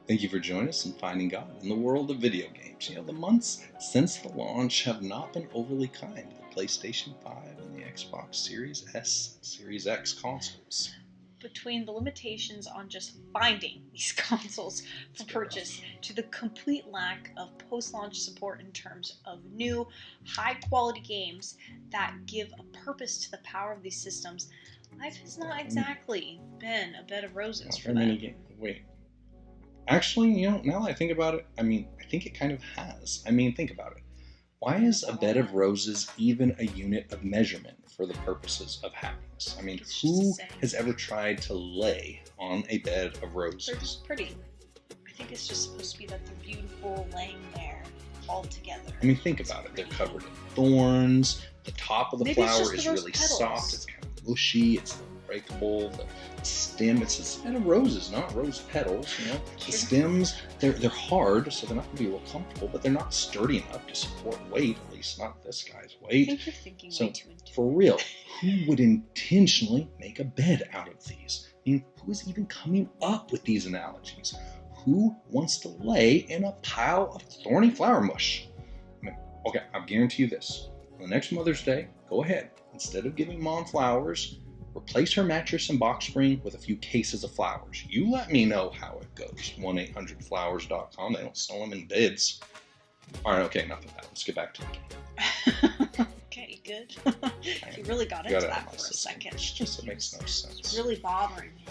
Thank you for joining us in Finding God in the world of video games. The months since the launch have not been overly kind to the PlayStation 5 and the Xbox Series S, Series X consoles. Between the limitations on just finding these consoles for purchase to the complete lack of post-launch support in terms of new, high-quality games that give a purpose to the power of these systems, life has not exactly been a bed of roses for them. Wait. Actually, now that I think about it, I think it kind of has. Think about it. Why is a bed of roses even a unit of measurement for the purposes of happiness? Who has ever tried to lay on a bed of roses? They're just pretty. I think it's just supposed to be that they're beautiful laying there all together. Think about it. They're covered in thorns. The top of the flower is really soft. It's kind of mushy. It's breakable. The stem, it's a bed of roses, not rose petals. The stems, they're hard, so they're not going to be real comfortable, but they're not sturdy enough to support weight, at least not this guy's weight. I think you're thinking way too intense. For real, who would intentionally make a bed out of these? Who is even coming up with these analogies? Who wants to lay in a pile of thorny flower mush? Okay, I'll guarantee you this. On the next Mother's Day, go ahead. Instead of giving Mom flowers, replace her mattress and box spring with a few cases of flowers. You let me know how it goes. 1-800-Flowers.com. They don't sell them in bids. All right, okay, enough of that. Let's get back to the game. Okay, good. You really got into that for a second. It makes no sense. It's really bothering me.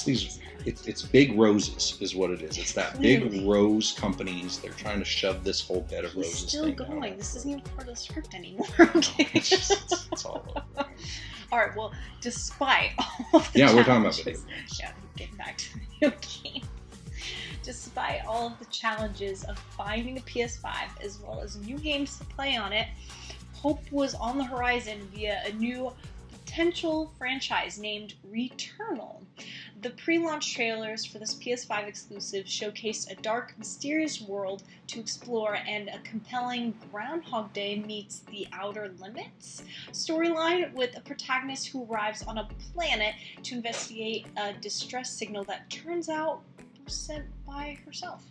It's big roses is what it is. It's that big rose companies. They're trying to shove this whole bed of roses still thing going. down. This isn't even part of the script anymore. Okay. It's all over. All right, well, despite all of the challenges, we're talking about video games. Yeah, getting back to video games. Despite all of the challenges of finding a PS5 as well as new games to play on it, hope was on the horizon via a new potential franchise named Returnal. The pre-launch trailers for this PS5 exclusive showcased a dark, mysterious world to explore and a compelling Groundhog Day meets The Outer Limits storyline with a protagonist who arrives on a planet to investigate a distress signal that turns out was sent by herself.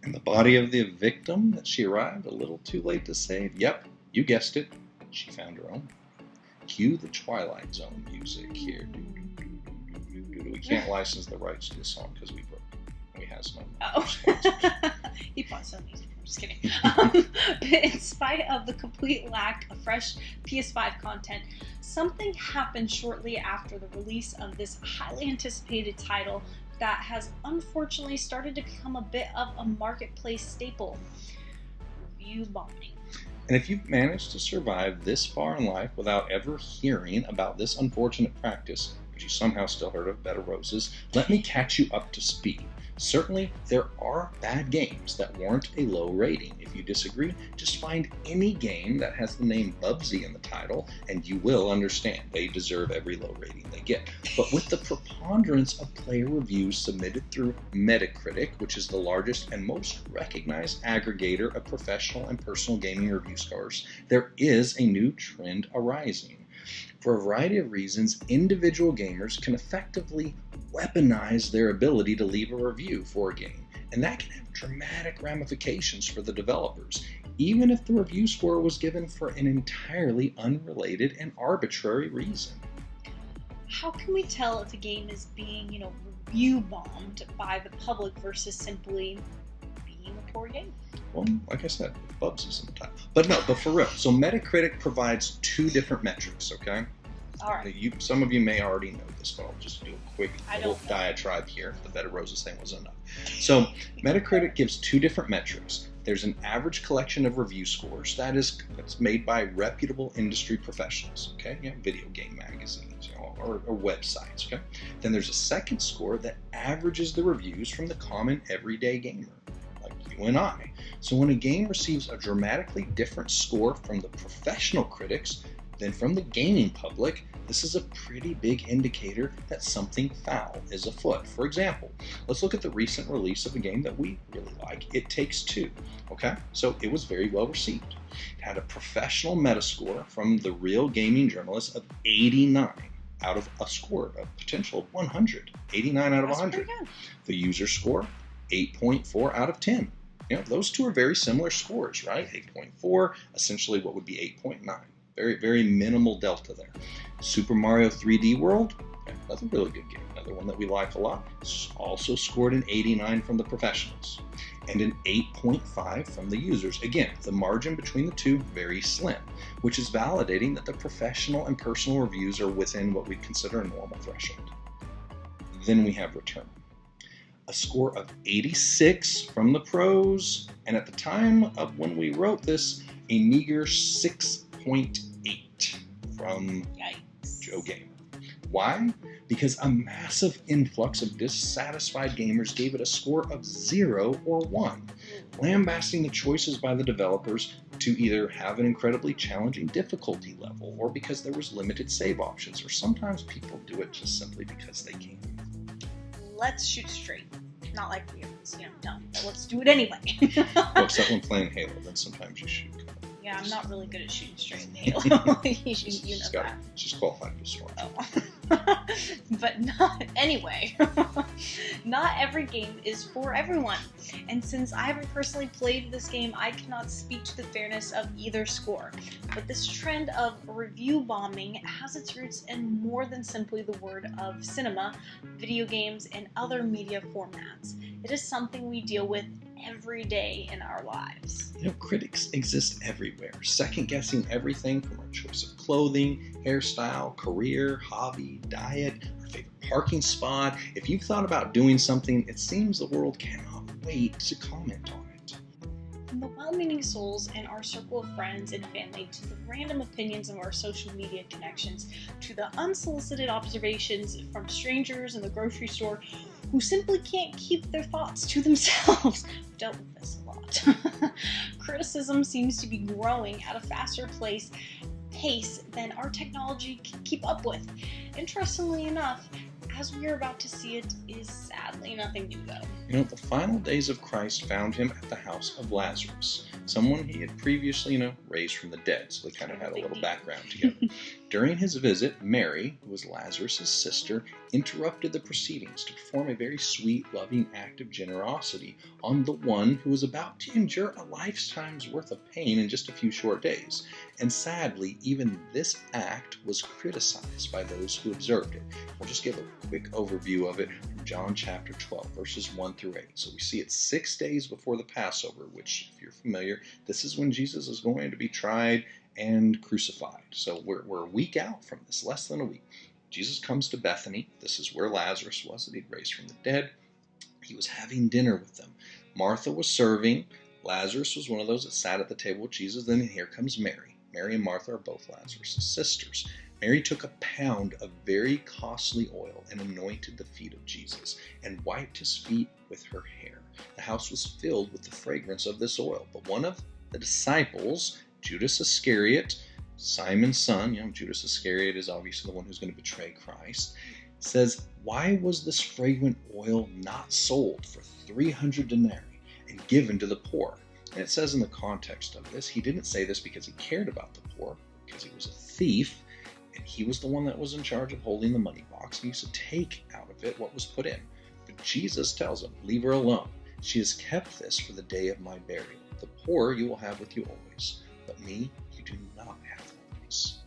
And the body of the victim that she arrived a little too late to save. Yep, you guessed it. She found her own. Cue the Twilight Zone music here. We can't license the rights to the song because we has no. He bought some music. I'm just kidding. But in spite of the complete lack of fresh PS5 content, something happened shortly after the release of this highly anticipated title that has unfortunately started to become a bit of a marketplace staple: review bombing. And if you've managed to survive this far in life without ever hearing about this unfortunate practice, but you somehow still heard of Bed of Roses, let me catch you up to speed. Certainly, there are bad games that warrant a low rating. If you disagree, just find any game that has the name Bubsy in the title, and you will understand they deserve every low rating they get. But with the preponderance of player reviews submitted through Metacritic, which is the largest and most recognized aggregator of professional and personal gaming review scores, there is a new trend arising. For a variety of reasons, individual gamers can effectively weaponize their ability to leave a review for a game, and that can have dramatic ramifications for the developers, even if the review score was given for an entirely unrelated and arbitrary reason. How can we tell if a game is being, review bombed by the public versus simply being a poor game? Well, like I said, Bubsy's in the title. But for real. So Metacritic provides two different metrics, okay? All right. Some of you may already know this, but I'll just do a quick little diatribe here. The Bed of Roses thing was enough. So Metacritic gives two different metrics. There's an average collection of review scores that's made by reputable industry professionals, okay? Video game magazines, or websites, okay? Then there's a second score that averages the reviews from the common everyday gamer, like you and I. So when a game receives a dramatically different score from the professional critics than from the gaming public, this is a pretty big indicator that something foul is afoot. For example, let's look at the recent release of a game that we really like, It Takes Two. Okay, so it was very well received. It had a professional Metascore from the Real Gaming Journalist of 89 out of a score of potential 100. 89 out of 100. The user score, 8.4 out of 10. Those two are very similar scores, right? 8.4, essentially what would be 8.9. Very, very minimal delta there. Super Mario 3D World, another really good game, another one that we like a lot. Also scored an 89 from the professionals and an 8.5 from the users. Again, the margin between the two very slim, which is validating that the professional and personal reviews are within what we consider a normal threshold. Then we have Returnal. A score of 86 from the pros, and at the time of when we wrote this, a meager 6.8 from Joe Gamer. Why? Because a massive influx of dissatisfied gamers gave it a score of 0 or 1, lambasting the choices by the developers to either have an incredibly challenging difficulty level or because there was limited save options, or sometimes people do it just simply because they can. Let's shoot straight. Not like we done, but let's do it anyway. Well, except when playing Halo, then sometimes you shoot. Yeah, I'm not really good at shooting straight in Halo. you know that. She's qualified for Storm. Oh. But anyway, not every game is for everyone. And since I haven't personally played this game, I cannot speak to the fairness of either score. But this trend of review bombing has its roots in more than simply the word of cinema, video games, and other media formats. It is something we deal with every day in our lives. Critics exist everywhere, second-guessing everything from our choice of clothing, hairstyle, career, hobby, diet, our favorite parking spot. If you've thought about doing something, it seems the world cannot wait to comment on it. From the well-meaning souls in our circle of friends and family, to the random opinions of our social media connections, to the unsolicited observations from strangers in the grocery store who simply can't keep their thoughts to themselves. We've dealt with this a lot. Criticism seems to be growing at a faster pace than our technology can keep up with. Interestingly enough, as we are about to see, it is sadly nothing new though. The final days of Christ found him at the house of Lazarus, someone he had previously, raised from the dead, so they kind of had a little background together. During his visit, Mary, who was Lazarus' sister, interrupted the proceedings to perform a very sweet, loving act of generosity on the one who was about to endure a lifetime's worth of pain in just a few short days. And sadly, even this act was criticized by those who observed it. We'll just give a quick overview of it from John chapter 12, verses 1 through 8. So we see it 6 days before the Passover, which, if you're familiar, this is when Jesus is going to be tried and crucified. So we're a week out from this, less than a week. Jesus comes to Bethany. This is where Lazarus was that he'd raised from the dead. He was having dinner with them. Martha was serving. Lazarus was one of those that sat at the table with Jesus. Then here comes Mary. Mary and Martha are both Lazarus' sisters. Mary took a pound of very costly oil and anointed the feet of Jesus and wiped his feet with her hair. The house was filled with the fragrance of this oil. But one of the disciples, Judas Iscariot, Simon's son, Judas Iscariot is obviously the one who's going to betray Christ, says, "Why was this fragrant oil not sold for 300 denarii and given to the poor?" And it says in the context of this, he didn't say this because he cared about the poor, because he was a thief, and he was the one that was in charge of holding the money box. He used to take out of it what was put in. But Jesus tells him, "Leave her alone. She has kept this for the day of my burial. The poor you will have with you always, but me you do not have always."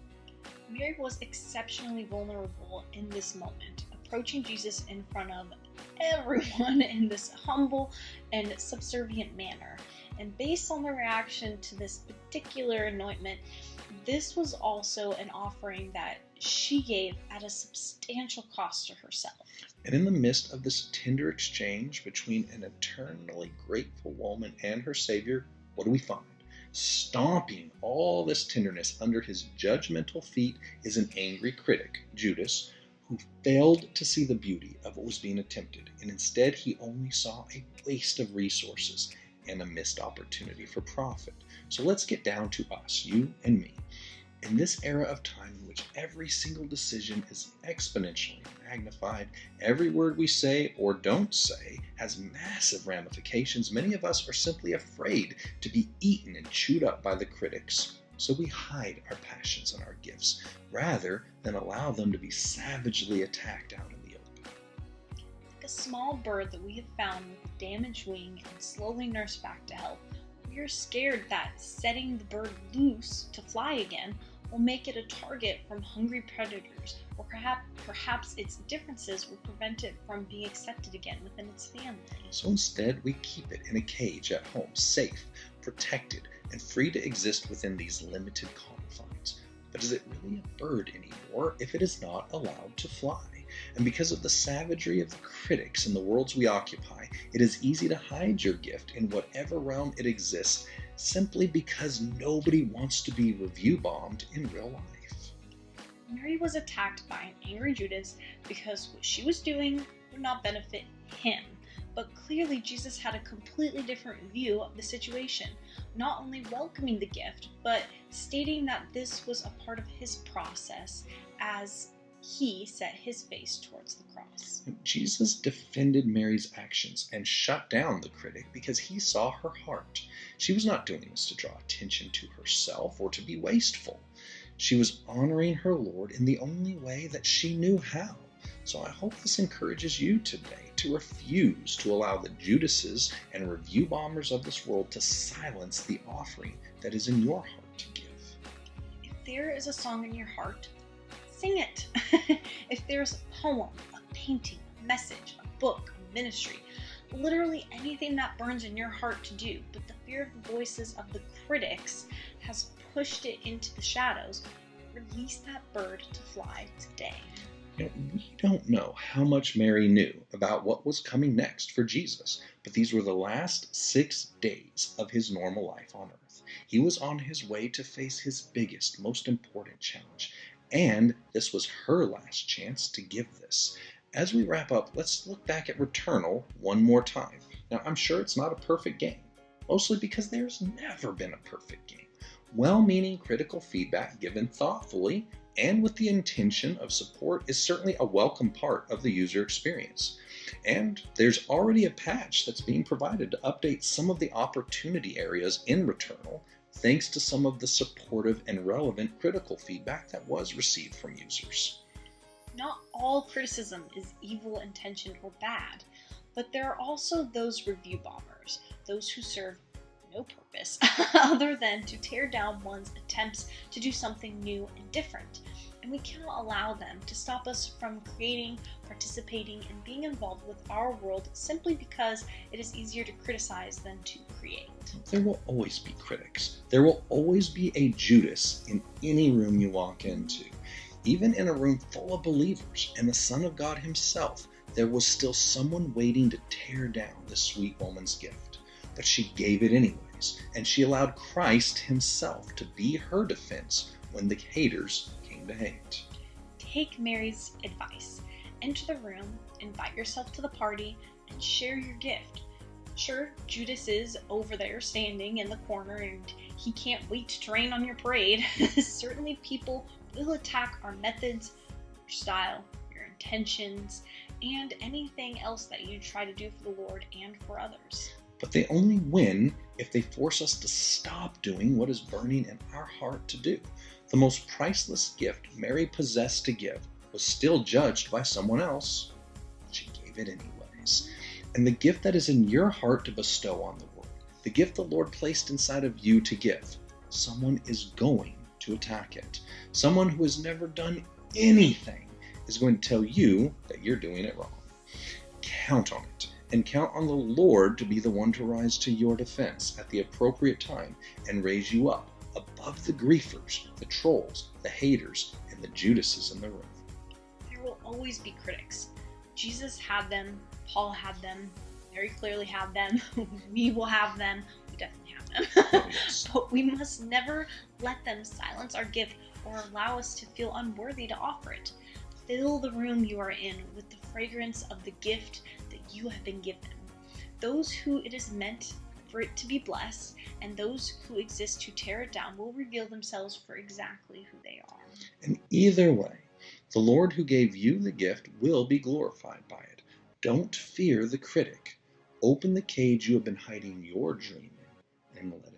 Mary was exceptionally vulnerable in this moment, approaching Jesus in front of everyone in this humble and subservient manner. And based on the reaction to this particular anointment, this was also an offering that she gave at a substantial cost to herself. And in the midst of this tender exchange between an eternally grateful woman and her Savior, what do we find? Stomping all this tenderness under his judgmental feet is an angry critic, Judas, who failed to see the beauty of what was being attempted, and instead he only saw a waste of resources and a missed opportunity for profit. So let's get down to us, you and me. In this era of time in which every single decision is exponentially magnified, every word we say or don't say has massive ramifications, many of us are simply afraid to be eaten and chewed up by the critics. So we hide our passions and our gifts, rather than allow them to be savagely attacked out in the open. a small bird that we have found with a damaged wing and slowly nursed back to health, we are scared that setting the bird loose to fly again will make it a target from hungry predators, or perhaps its differences will prevent it from being accepted again within its family. So instead, we keep it in a cage at home, safe, protected, and free to exist within these limited confines. But is it really a bird anymore if it is not allowed to fly? And because of the savagery of the critics in the worlds we occupy, it is easy to hide your gift in whatever realm it exists, simply because nobody wants to be review bombed in real life. Mary was attacked by an angry Judas because what she was doing would not benefit him. But clearly Jesus had a completely different view of the situation, not only welcoming the gift, but stating that this was a part of his process as he set his face towards the cross. Jesus defended Mary's actions and shut down the critic because he saw her heart. She was not doing this to draw attention to herself or to be wasteful. She was honoring her Lord in the only way that she knew how. So I hope this encourages you today to refuse to allow the Judases and review bombers of this world to silence the offering that is in your heart to give. If there is a song in your heart, sing it. If there's a poem, a painting, a message, a book, a ministry, literally anything that burns in your heart to do, but the fear of the voices of the critics has pushed it into the shadows, release that bird to fly today. We don't know how much Mary knew about what was coming next for Jesus, but these were the last 6 days of his normal life on earth. He was on his way to face his biggest, most important challenge, and this was her last chance to give this. As we wrap up, let's look back at Returnal one more time. Now, I'm sure it's not a perfect game, mostly because there's never been a perfect game. Well-meaning critical feedback given thoughtfully and with the intention of support is certainly a welcome part of the user experience. And there's already a patch that's being provided to update some of the opportunity areas in Returnal, thanks to some of the supportive and relevant critical feedback that was received from users. Not all criticism is evil intentioned or bad, but there are also those review bombers, those who serve no purpose other than to tear down one's attempts to do something new and different. And we cannot allow them to stop us from creating, participating, and being involved with our world simply because it is easier to criticize than to create. There will always be critics. There will always be a Judas in any room you walk into. Even in a room full of believers and the Son of God himself, there was still someone waiting to tear down this sweet woman's gift. But she gave it anyways, and she allowed Christ himself to be her defense when the haters came to hate. Take Mary's advice. Enter the room, invite yourself to the party, and share your gift. Sure, Judas is over there standing in the corner and he can't wait to rain on your parade. Certainly people will attack our methods, your style, your intentions, and anything else that you try to do for the Lord and for others. But they only win if they force us to stop doing what is burning in our heart to do. The most priceless gift Mary possessed to give was still judged by someone else. She gave it anyways. And the gift that is in your heart to bestow on the world, the gift the Lord placed inside of you to give, someone is going to attack it. Someone who has never done anything is going to tell you that you're doing it wrong. Count on it. And count on the Lord to be the one to rise to your defense at the appropriate time and raise you up above the griefers, the trolls, the haters, and the Judases in the room. There will always be critics. Jesus had them, Paul had them, very clearly had them, we will have them, we definitely have them. Oh, yes. But we must never let them silence our gift or allow us to feel unworthy to offer it. Fill the room you are in with the fragrance of the gift that you have been given. Those who it is meant for it to be blessed, and those who exist to tear it down will reveal themselves for exactly who they are. And either way, the Lord who gave you the gift will be glorified by it. Don't fear the critic. Open the cage you have been hiding your dream in and let it